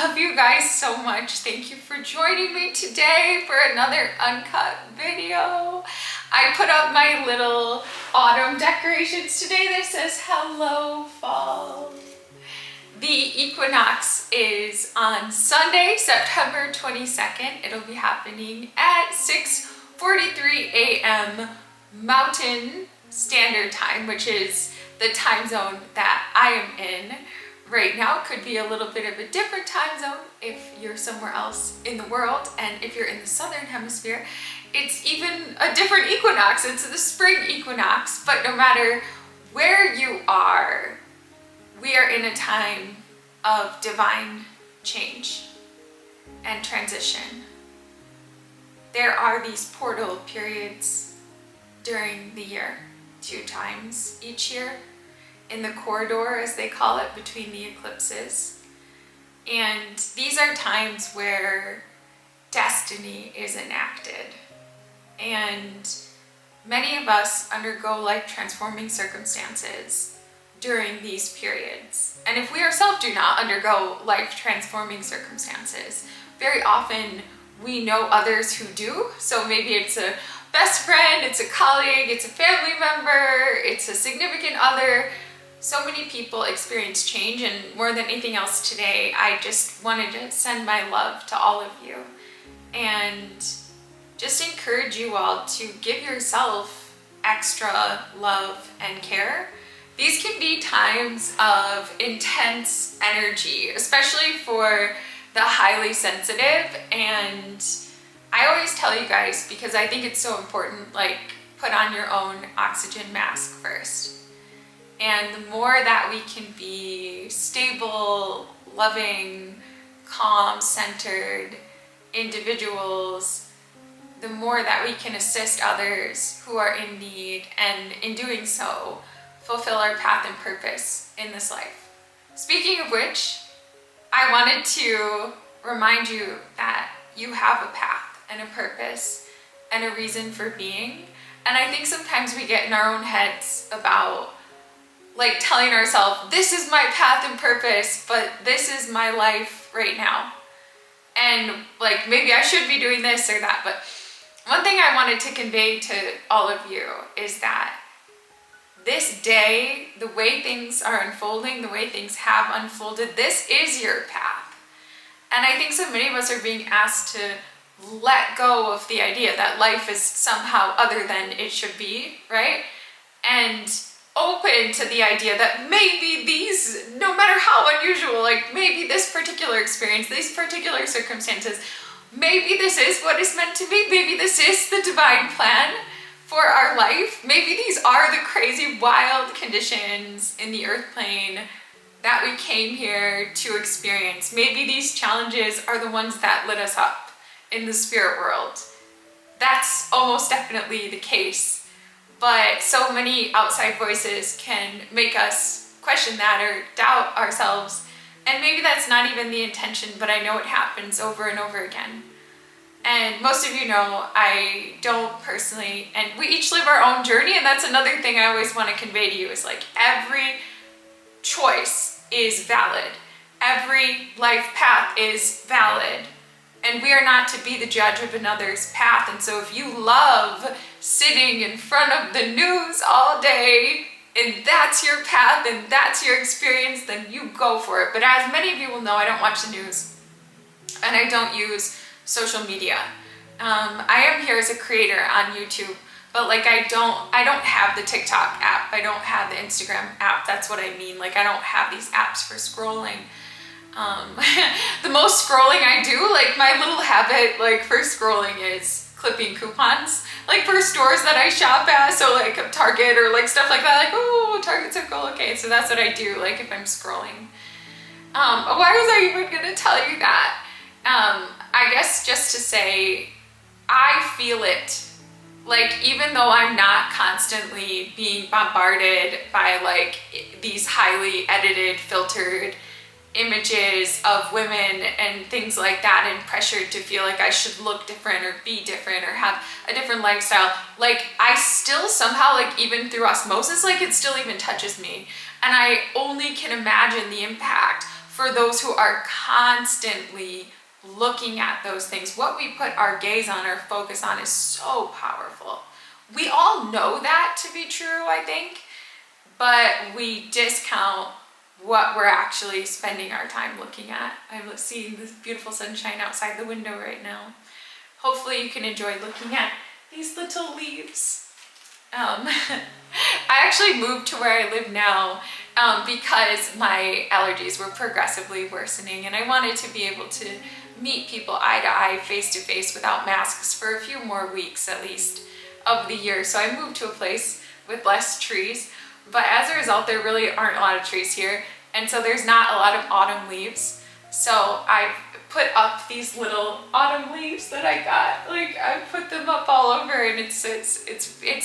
love you guys so much. Thank you for joining me today for another uncut video. I put up my little autumn decorations today that says hello fall. The equinox is on Sunday, September 22nd. It'll be happening at 6:43 a.m. Mountain Standard Time, which is the time zone that I am in right now. Could be a little bit of a different time zone if you're somewhere else in the world, and if you're in the southern hemisphere, it's even a different equinox. It's the spring equinox. But no matter where you are, we are in a time of divine change and transition. There are these portal periods during the year, 2 times each year, in the corridor, as they call it, between the eclipses. And these are times where destiny is enacted. And many of us undergo life transforming circumstances during these periods. And if we ourselves do not undergo life transforming circumstances, very often we know others who do. So maybe it's a best friend, it's a colleague, it's a family member, it's a significant other. So many people experience change, and more than anything else today, I just wanted to send my love to all of you and just encourage you all to give yourself extra love and care. These can be times of intense energy, especially for the highly sensitive. And I always tell you guys, because I think it's so important, like, put on your own oxygen mask first. And the more that we can be stable, loving, calm, centered individuals, the more that we can assist others who are in need, and in doing so, fulfill our path and purpose in this life. Speaking of which, I wanted to remind you that you have a path and a purpose and a reason for being. And I think sometimes we get in our own heads about, like, telling ourselves, this is my path and purpose, but this is my life right now. And like, maybe I should be doing this or that. But one thing I wanted to convey to all of you is that this day, the way things are unfolding, the way things have unfolded, this is your path. And I think so many of us are being asked to let go of the idea that life is somehow other than it should be, right? And open to the idea that maybe these, no matter how unusual, like maybe this particular experience, these particular circumstances, maybe this is what is meant to be. Maybe this is the divine plan for our life. Maybe these are the crazy, wild conditions in the earth plane that we came here to experience. Maybe these challenges are the ones that lit us up in the spirit world. That's almost definitely the case. But so many outside voices can make us question that or doubt ourselves. And maybe that's not even the intention, but I know it happens over and over again. And most of you know I don't personally, and we each live our own journey, and that's another thing I always want to convey to you, is like, every choice is valid. Every life path is valid. And we are not to be the judge of another's path. And so if you love sitting in front of the news all day, and that's your path and that's your experience, then you go for it. But as many of you will know, I don't watch the news and I don't use social media. I am here as a creator on YouTube, but like I don't have the TikTok app. I don't have the Instagram app. That's what I mean. Like, I don't have these apps for scrolling. The most scrolling I do, like my little habit, like, for scrolling is clipping coupons, like for stores that I shop at. So like Target or like stuff like that, like, oh, Target's so cool. Okay, so that's what I do, like, if I'm scrolling. Why was I even gonna tell you that? I guess just to say, I feel it. Like, even though I'm not constantly being bombarded by like these highly edited, filtered images of women and things like that, and pressured to feel like I should look different or be different or have a different lifestyle, like, I still somehow, like, even through osmosis, like, it still even touches me. And I only can imagine the impact for those who are constantly looking at those things. What we put our gaze on, our focus on, is so powerful. We all know that to be true, I think, but we discount what we're actually spending our time looking at. I'm seeing this beautiful sunshine outside the window right now. Hopefully you can enjoy looking at these little leaves. I actually moved to where I live now because my allergies were progressively worsening, and I wanted to be able to meet people eye to eye, face to face, without masks for a few more weeks at least of the year. So I moved to a place with less trees, but as a result there really aren't a lot of trees here, and so there's not a lot of autumn leaves. So I've put up these little autumn leaves that I got. Like, I put them up all over, and it's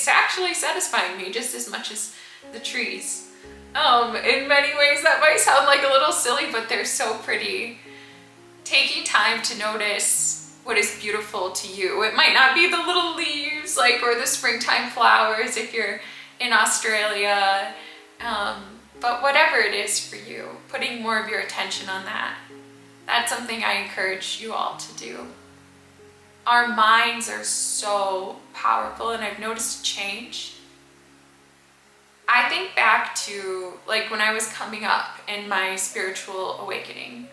actually satisfying me just as much as the trees. In many ways that might sound like a little silly, but they're so pretty. Taking time to notice what is beautiful to you. It might not be the little leaves, like, or the springtime flowers if you're in Australia, but whatever it is for you, putting more of your attention on that. That's something I encourage you all to do. Our minds are so powerful, and I've noticed a change. I think back to, like, when I was coming up in my spiritual awakening,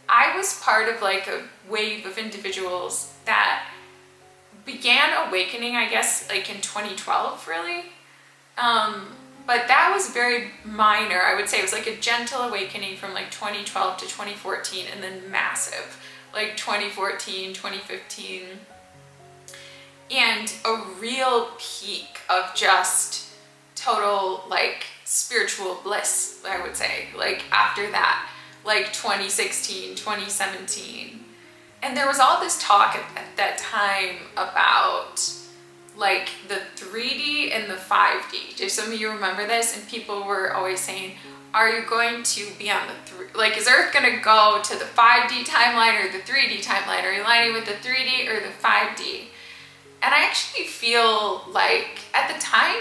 I was part of like a wave of individuals that began awakening, I guess, like in 2012, really. But that was very minor. I would say it was like a gentle awakening from like 2012 to 2014, and then massive, like 2014, 2015. And a real peak of just total like spiritual bliss, I would say, like after that, like 2016, 2017. And there was all this talk at that time about like the 3D and the 5D. Do some of you remember this? And people were always saying, are you going to be on the like, is Earth gonna go to the 5D timeline or the 3D timeline? Are you aligning with the 3D or the 5D? And I actually feel like at the time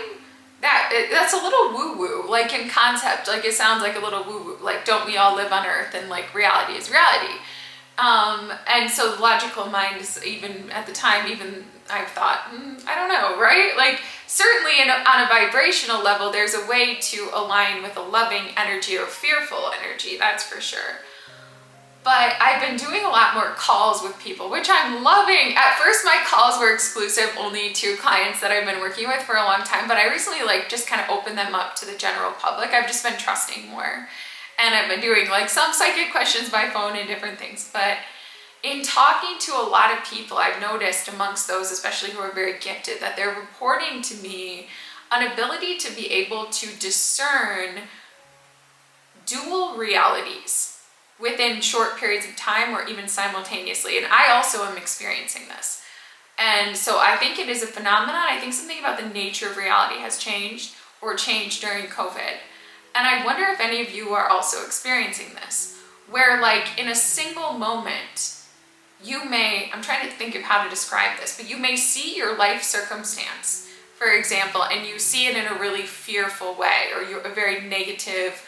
that's a little woo-woo, like in concept, like it sounds like a little woo-woo, like don't we all live on Earth and like reality is reality. And so the logical mind is, even at the time, even I've thought, I don't know, right? Like certainly on a vibrational level, there's a way to align with a loving energy or fearful energy, that's for sure. But I've been doing a lot more calls with people, which I'm loving. At first, my calls were exclusive only to clients that I've been working with for a long time, but I recently like just kind of opened them up to the general public. I've just been trusting more. And I've been doing like some psychic questions by phone and different things. But in talking to a lot of people, I've noticed amongst those, especially who are very gifted, that they're reporting to me an ability to be able to discern dual realities within short periods of time or even simultaneously. And I also am experiencing this. And so I think it is a phenomenon. I think something about the nature of reality has changed or changed during COVID. And I wonder if any of you are also experiencing this, where like in a single moment, you may, I'm trying to think of how to describe this, but you may see your life circumstance, for example, and you see it in a really fearful way, or a very negative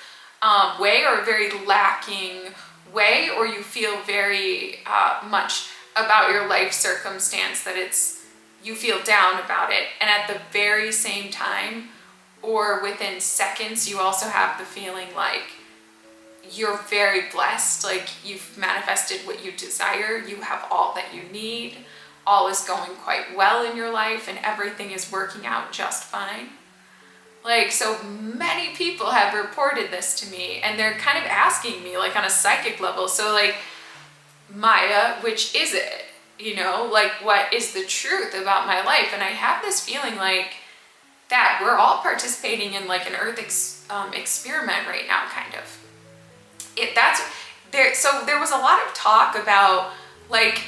way, or a very lacking way, or you feel very much about your life circumstance that you feel down about it. And at the very same time, or within seconds, you also have the feeling like you're very blessed, like you've manifested what you desire, you have all that you need, all is going quite well in your life, and everything is working out just fine. Like, so many people have reported this to me, and they're kind of asking me like on a psychic level, so like, Maya, which is it? You know, like what is the truth about my life? And I have this feeling like that we're all participating in like an Earth experiment right now, kind of. So there was a lot of talk about, like,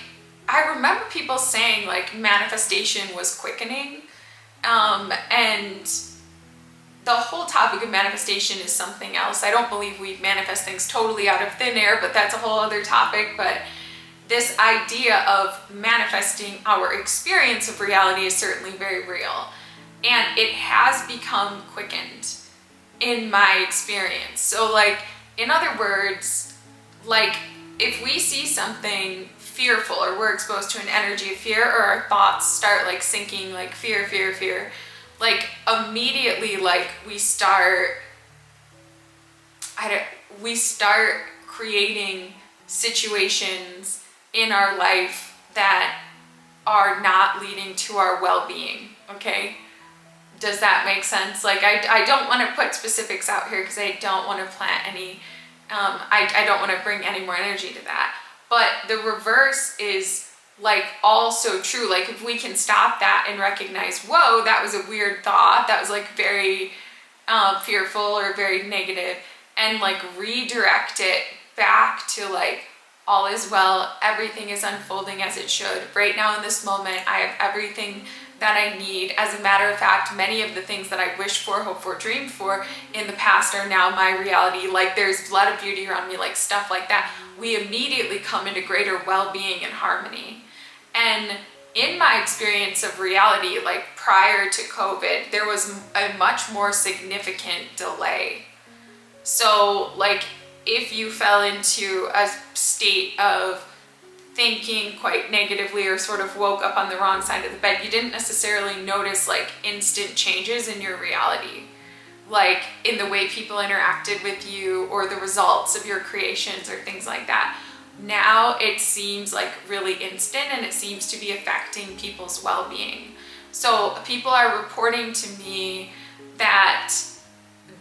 I remember people saying like manifestation was quickening, and the whole topic of manifestation is something else. I don't believe we manifest things totally out of thin air, but that's a whole other topic. But this idea of manifesting our experience of reality is certainly very real. And it has become quickened in my experience. So like, in other words, like if we see something fearful or we're exposed to an energy of fear, or our thoughts start like sinking, like fear, fear, fear, like immediately, like we start creating situations in our life that are not leading to our well-being. Okay, does that make sense? Like I don't want to put specifics out here because I don't want to plant any I don't want to bring any more energy to that. But the reverse is like also true. Like if we can stop that and recognize, whoa, that was a weird thought, that was like very fearful or very negative, and like redirect it back to like, all is well, everything is unfolding as it should. Right now in this moment, I have everything that I need. As a matter of fact, many of the things that I wished for, hoped for, dreamed for in the past are now my reality. Like there's a lot of beauty around me, like stuff like that. We immediately come into greater well-being and harmony. And in my experience of reality, like prior to COVID, there was a much more significant delay. So like if you fell into a state of thinking quite negatively or sort of woke up on the wrong side of the bed, you didn't necessarily notice like instant changes in your reality, like in the way people interacted with you or the results of your creations or things like that. Now it seems like really instant, and it seems to be affecting people's well-being. So people are reporting to me that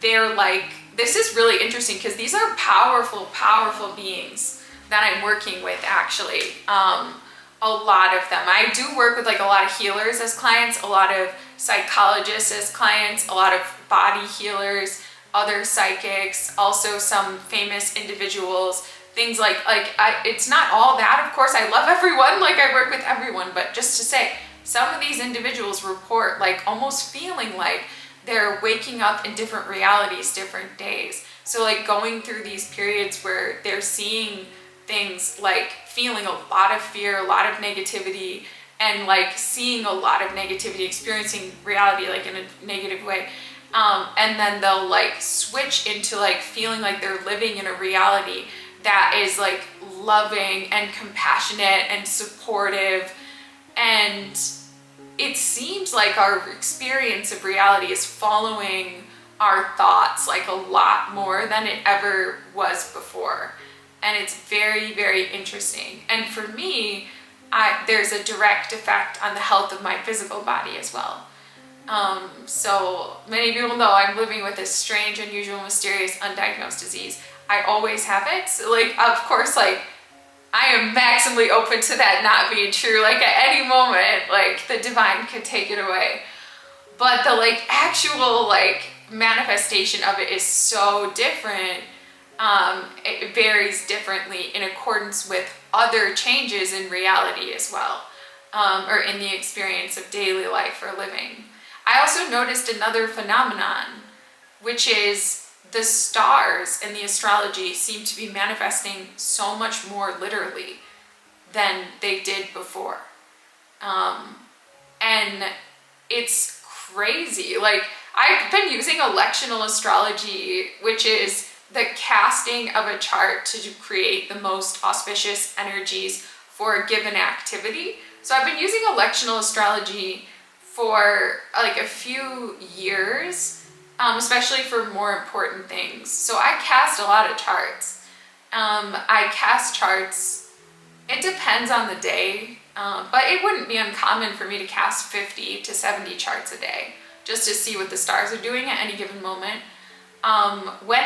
they're like, this is really interesting because these are powerful, powerful beings that I'm working with actually. A lot of them. I do work with like a lot of healers as clients, a lot of psychologists as clients, a lot of body healers, other psychics, also some famous individuals, things like it's not all that, of course, I love everyone, like I work with everyone, but just to say, some of these individuals report like almost feeling like they're waking up in different realities, different days. So like going through these periods where they're seeing things like feeling a lot of fear, a lot of negativity, and like seeing a lot of negativity, experiencing reality like in a negative way. And then they'll like switch into like feeling like they're living in a reality that is like loving and compassionate and supportive. And it seems like our experience of reality is following our thoughts like a lot more than it ever was before. And it's very, very interesting. And for me, there's a direct effect on the health of my physical body as well. So many people know I'm living with this strange, unusual, mysterious, undiagnosed disease. I always have it. So like, of course, like I am maximally open to that not being true. Like at any moment, like the divine could take it away. But the like actual like manifestation of it is so different. It varies differently in accordance with other changes in reality as well, or in the experience of daily life or living. I also noticed another phenomenon, which is the stars and the astrology seem to be manifesting so much more literally than they did before. And it's crazy. Like I've been using electional astrology, which is the casting of a chart to create the most auspicious energies for a given activity. So I've been using electional astrology for like a few years, especially for more important things. So I cast a lot of charts. I cast charts, it depends on the day, but it wouldn't be uncommon for me to cast 50 to 70 charts a day just to see what the stars are doing at any given moment. When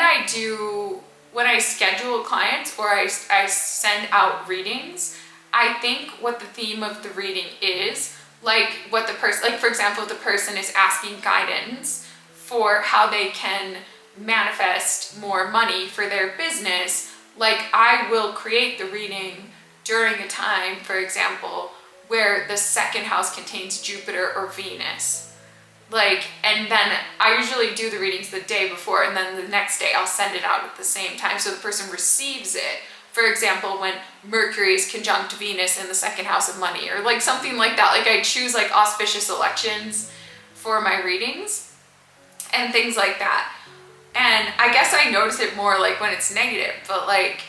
I schedule clients or I send out readings, I think what the theme of the reading is, like what the person, like for example, the person is asking guidance for how they can manifest more money for their business, like I will create the reading during a time, for example, where the second house contains Jupiter or Venus. Like, and then I usually do the readings the day before, and then the next day I'll send it out at the same time so the person receives it. For example, when Mercury is conjunct Venus in the second house of money, or like something like that. Like I choose like auspicious elections for my readings and things like that. And I guess I notice it more like when it's negative, but like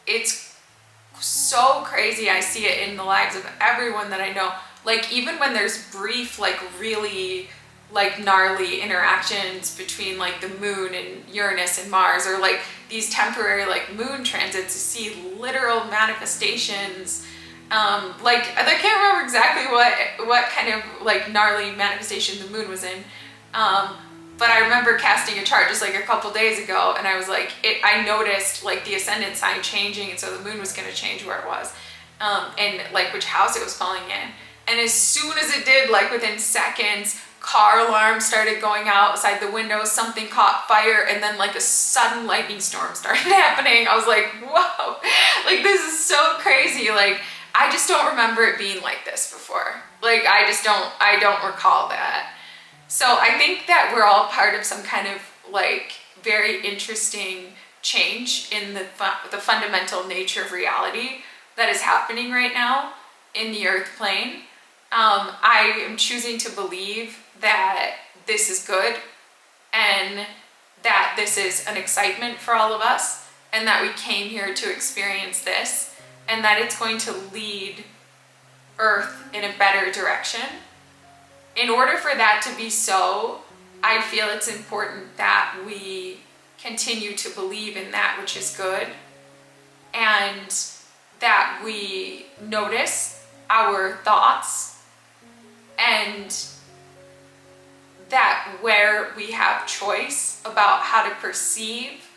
it's so crazy. I see it in the lives of everyone that I know. Like even when there's brief, like really like gnarly interactions between like the moon and Uranus and Mars, or like these temporary like moon transits, to see literal manifestations. Like I can't remember exactly what kind of like gnarly manifestation the moon was in. But I remember casting a chart just like a couple days ago, and I was like, I noticed like the ascendant sign changing, and so the moon was going to change where it was, and like which house it was falling in. And as soon as it did, like within seconds, car alarms started going out outside the window, something caught fire, and then like a sudden lightning storm started happening. I was like, whoa, like this is so crazy. Like I just don't remember it being like this before. Like I don't recall that. So I think that we're all part of some kind of like very interesting change in the fundamental nature of reality that is happening right now in the earth plane. I am choosing to believe that this is good, and that this is an excitement for all of us, and that we came here to experience this, and that it's going to lead Earth in a better direction. In order for that to be so, I feel it's important that we continue to believe in that which is good, and that we notice our thoughts, and that where we have choice about how to perceive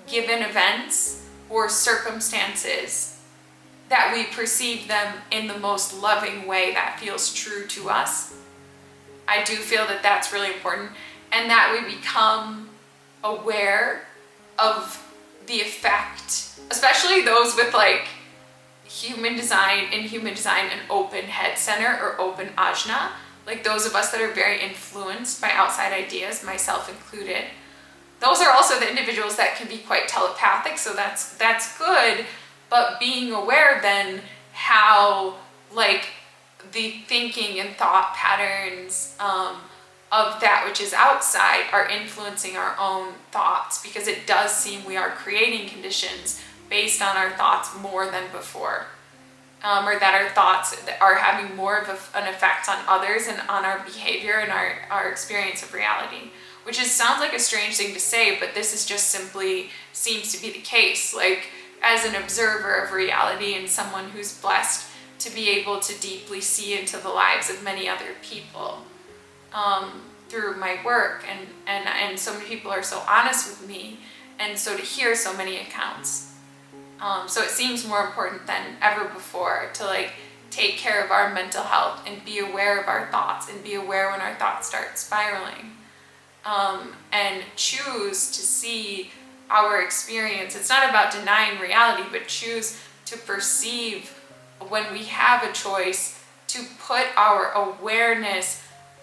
given events or circumstances, that we perceive them in the most loving way that feels true to us. I do feel that that's really important, and that we become aware of the effect, especially those with like human design an open head center or open ajna, like those of us that are very influenced by outside ideas, myself included. Those are also the individuals that can be quite telepathic, so that's good, but being aware then how like the thinking and thought patterns of that which is outside are influencing our own thoughts, because it does seem we are creating conditions based on our thoughts more than before, or that our thoughts are having more of an effect on others and on our behavior and our experience of reality, which sounds like a strange thing to say, but this is just simply seems to be the case. Like as an observer of reality and someone who's blessed to be able to deeply see into the lives of many other people through my work, and so many people are so honest with me, and so to hear so many accounts. So it seems more important than ever before to like take care of our mental health and be aware of our thoughts, and be aware when our thoughts start spiraling, and choose to see our experience. It's not about denying reality, but choose to perceive when we have a choice to put our awareness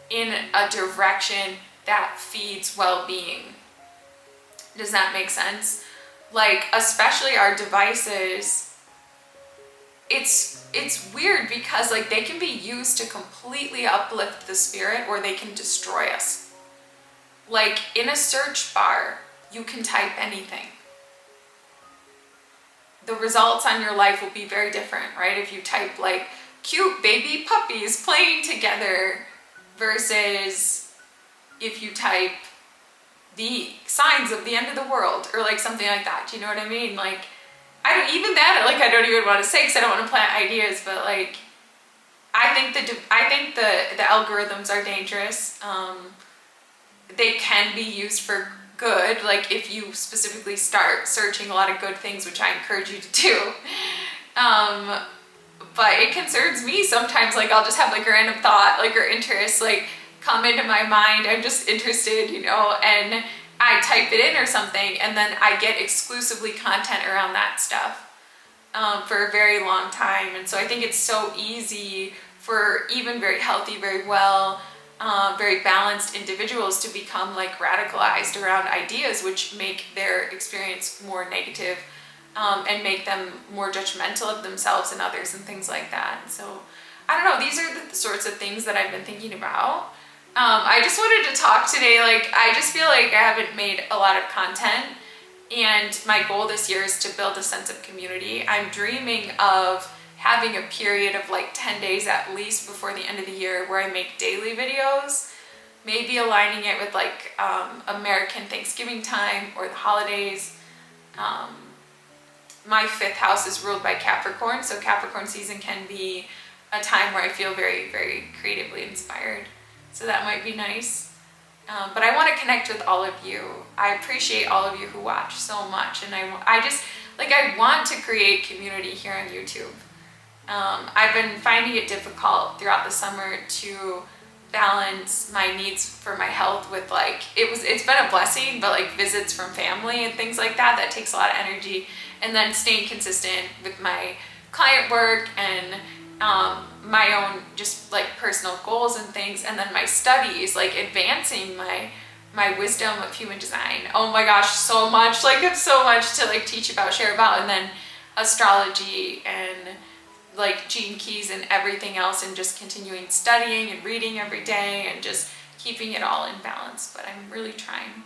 in a direction that feeds well-being. Does that make sense? Like, especially our devices, it's weird because like they can be used to completely uplift the spirit, or they can destroy us. Like in a search bar, you can type anything. The results on your life will be very different, right? If you type like cute baby puppies playing together versus if you type the signs of the end of the world or like something like that. Do you know what I mean? Like I don't even want to say, because I don't want to plant ideas, but like I think the algorithms are dangerous. They can be used for good, like if you specifically start searching a lot of good things, which I encourage you to do. But it concerns me sometimes, like I'll just have like a random thought, like, or interest, like come into my mind. I'm just interested, and I type it in or something, and then I get exclusively content around that stuff for a very long time. And so I think it's so easy for even very healthy, very well, very balanced individuals to become like radicalized around ideas which make their experience more negative, and make them more judgmental of themselves and others and things like that. And so I don't know, these are the sorts of things that I've been thinking about. I just wanted to talk today. Like I just feel like I haven't made a lot of content, And my goal this year is to build a sense of community. I'm dreaming of having a period of like 10 days at least before the end of the year where I make daily videos, maybe aligning it with like American Thanksgiving time or the holidays. My fifth house is ruled by Capricorn, so Capricorn season can be a time where I feel very, very creatively inspired. So that might be nice. But I want to connect with all of you. I appreciate all of you who watch so much, and I just, like, I want to create community here on YouTube. I've been finding it difficult throughout the summer to balance my needs for my health with like, it's been a blessing, but like visits from family and things like that, that takes a lot of energy. And then staying consistent with my client work and my own just like personal goals and things, and then my studies, like advancing my wisdom of human design. Oh my gosh, so much, like I have so much to like teach about, share about, and then astrology and like gene keys and everything else, and just continuing studying and reading every day and just keeping it all in balance. But I'm really trying.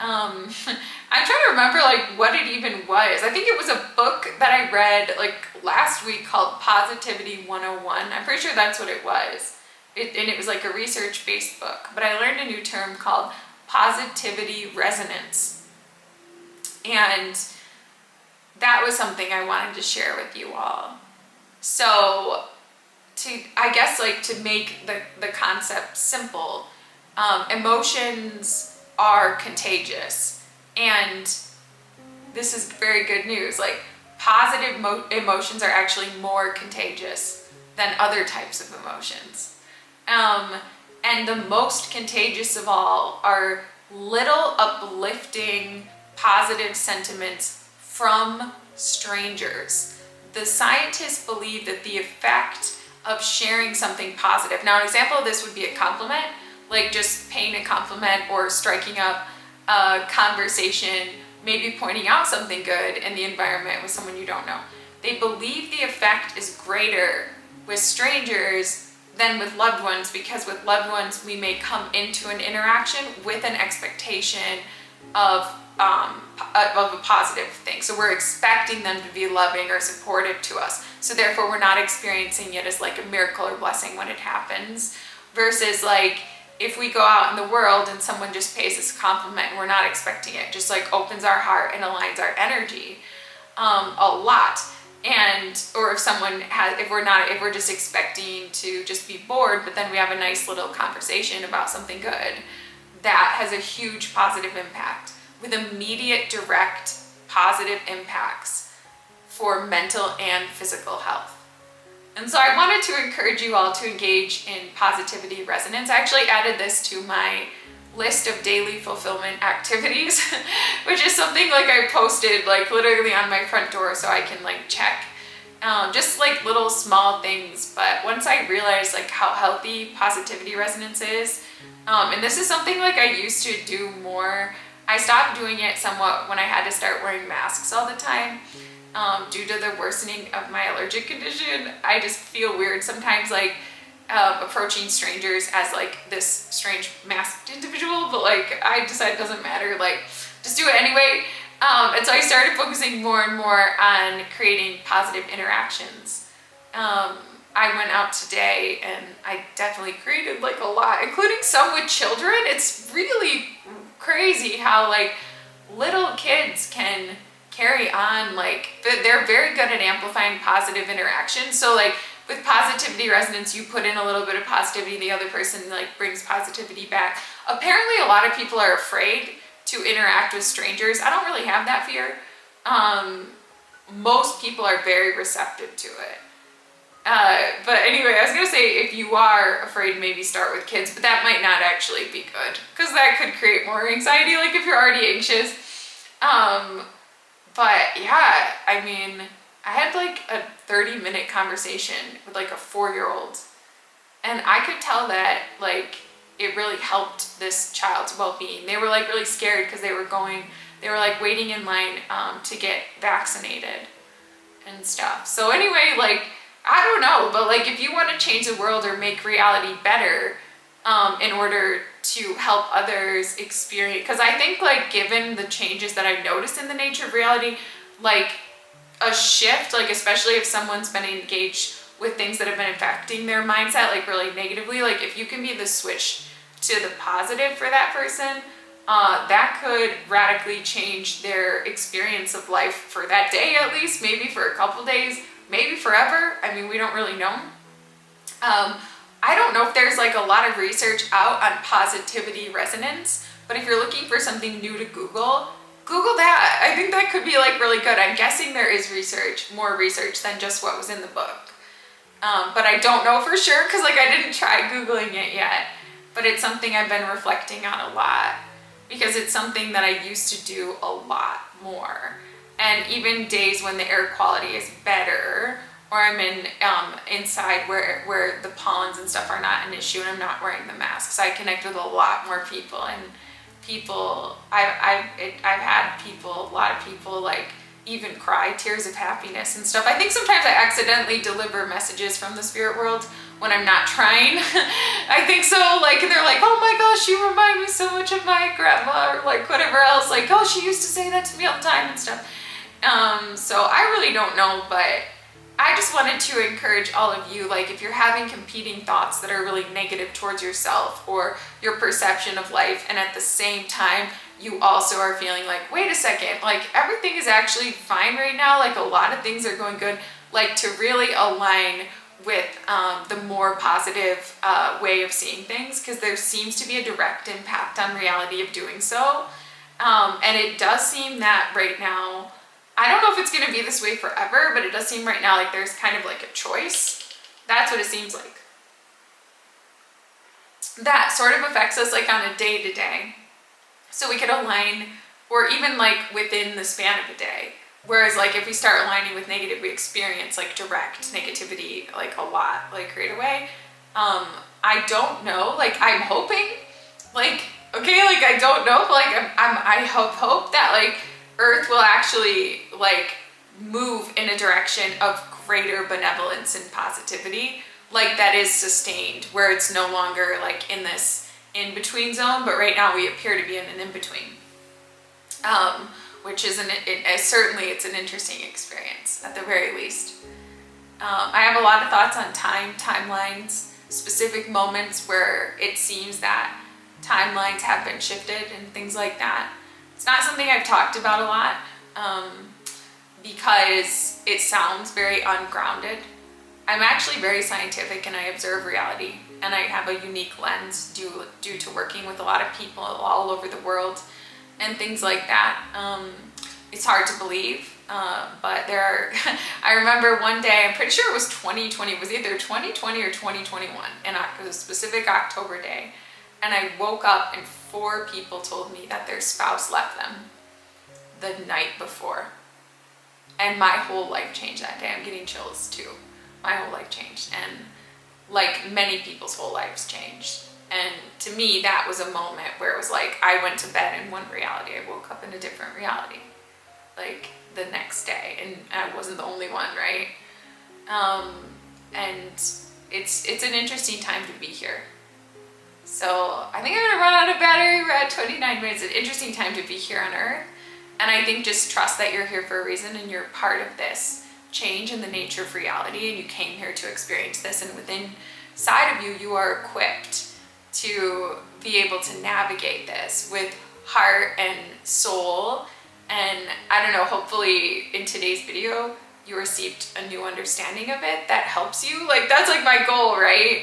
I'm trying to remember like what it even was. I think it was a book that I read like last week called Positivity 101. I'm pretty sure that's what it was. And it was like a research-based book. But I learned a new term called positivity resonance. And that was something I wanted to share with you all. So I guess like to make the concept simple, emotions are contagious, and this is very good news. Like positive emotions are actually more contagious than other types of emotions, and the most contagious of all are little uplifting positive sentiments from strangers. The scientists believe that the effect of sharing something positive, now an example of this would be a compliment, like just paying a compliment or striking up a conversation, maybe pointing out something good in the environment with someone you don't know. They believe the effect is greater with strangers than with loved ones, because with loved ones we may come into an interaction with an expectation of a positive thing. So we're expecting them to be loving or supportive to us. So therefore we're not experiencing it as like a miracle or blessing when it happens, versus like if we go out in the world and someone just pays us a compliment and we're not expecting it, just like opens our heart and aligns our energy a lot. And or if someone has, if we're just expecting to just be bored, but then we have a nice little conversation about something good, that has a huge positive impact, with immediate direct positive impacts for mental and physical health. And so I wanted to encourage you all to engage in positivity resonance. I actually added this to my list of daily fulfillment activities, which is something like I posted like literally on my front door so I can like check. Just like little small things. But once I realized like how healthy positivity resonance is, and this is something like I used to do more. I stopped doing it somewhat when I had to start wearing masks all the time. Due to the worsening of my allergic condition, I just feel weird sometimes, like approaching strangers as like this strange masked individual, but like I decided it doesn't matter, like just do it anyway. And so I started focusing more and more on creating positive interactions. I went out today and I definitely created like a lot, including some with children. It's really crazy how like little kids can carry on, like they're very good at amplifying positive interaction. So like with positivity resonance, you put in a little bit of positivity, the other person like brings positivity back. Apparently a lot of people are afraid to interact with strangers. I don't really have that fear. Most people are very receptive to it. But anyway, I was gonna say, if you are afraid, maybe start with kids, but that might not actually be good, because that could create more anxiety, like if you're already anxious. But yeah, I mean, I had like a 30-minute conversation with like a 4-year-old, and I could tell that like it really helped this child's well-being. They were like really scared because they were like waiting in line to get vaccinated and stuff. So anyway, like I don't know, but like if you want to change the world or make reality better, in order to help others experience, because I think like given the changes that I've noticed in the nature of reality, like a shift, like especially if someone's been engaged with things that have been affecting their mindset like really negatively, like if you can be the switch to the positive for that person, that could radically change their experience of life for that day, at least, maybe for a couple days, maybe forever. I mean, we don't really know. I don't know if there's like a lot of research out on positivity resonance, but if you're looking for something new to Google that. I think that could be like really good. I'm guessing there is research, more research than just what was in the book. But I don't know for sure because like I didn't try Googling it yet, but it's something I've been reflecting on a lot because it's something that I used to do a lot more. And even days when the air quality is better, or I'm in inside where the pollens and stuff are not an issue and I'm not wearing the masks, I connect with a lot more people. And people, I've had people, a lot of people like even cry tears of happiness and stuff. I think sometimes I accidentally deliver messages from the spirit world when I'm not trying. I think so, like they're like, oh my gosh, you remind me so much of my grandma, or like whatever else, like, oh, she used to say that to me all the time and stuff. So I really don't know, but I just wanted to encourage all of you, like if you're having competing thoughts that are really negative towards yourself or your perception of life, and at the same time you also are feeling like, wait a second, like everything is actually fine right now, like a lot of things are going good, like to really align with the more positive way of seeing things, because there seems to be a direct impact on reality of doing so. And it does seem that right now, I don't know if it's going to be this way forever, but it does seem right now like there's kind of like a choice. That's what it seems like. That sort of affects us like on a day-to-day. So we could align, or even like within the span of a day. Whereas like if we start aligning with negative, we experience like direct negativity like a lot, like right away. I don't know, like I'm hoping, like, okay, like I don't know, but like I hope that like Earth will actually like move in a direction of greater benevolence and positivity, like that is sustained, where it's no longer like in this in-between zone, but right now we appear to be in an in-between, which is certainly it's an interesting experience at the very least. I have a lot of thoughts on timelines, specific moments where it seems that timelines have been shifted and things like that. It's not something I've talked about a lot because it sounds very ungrounded. I'm actually very scientific and I observe reality, and I have a unique lens due to working with a lot of people all over the world and things like that. It's hard to believe, but there are, I remember one day, I'm pretty sure it was 2020, it was either 2020 or 2021, and it was a specific October day, and I woke up and 4 people told me that their spouse left them the night before. And my whole life changed that day. I'm getting chills too. My whole life changed, and like many people's whole lives changed. And to me, that was a moment where it was like, I went to bed in one reality, I woke up in a different reality, like the next day, and I wasn't the only one, right? And it's an interesting time to be here. So I think I'm gonna run out of battery. We're at 29 minutes. It's an interesting time to be here on Earth. And I think just trust that you're here for a reason and you're part of this change in the nature of reality, and you came here to experience this, and within side of you, you are equipped to be able to navigate this with heart and soul. And I don't know, hopefully in today's video, you received a new understanding of it that helps you. Like that's like my goal, right?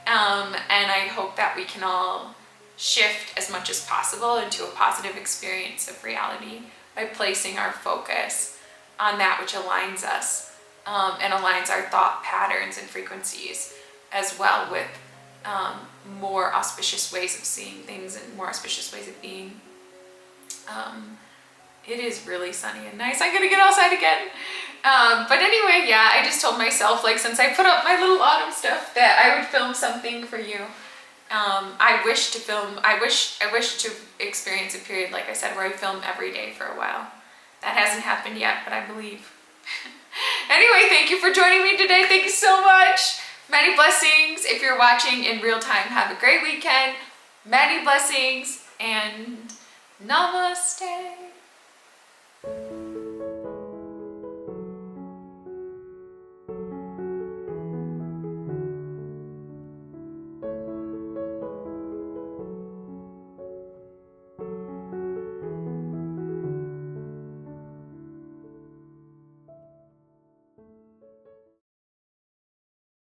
And I hope that we can all shift as much as possible into a positive experience of reality by placing our focus on that which aligns us and aligns our thought patterns and frequencies, as well with more auspicious ways of seeing things and more auspicious ways of being. It is really sunny and nice. I'm gonna get outside again. But anyway, yeah, I just told myself, like, since I put up my little autumn stuff, that I would film something for you. I wish to experience a period, like I said, where I film every day for a while. That hasn't happened yet, but I believe. Anyway, thank you for joining me today. Thank you so much. Many blessings. If you're watching in real time, have a great weekend. Many blessings and namaste.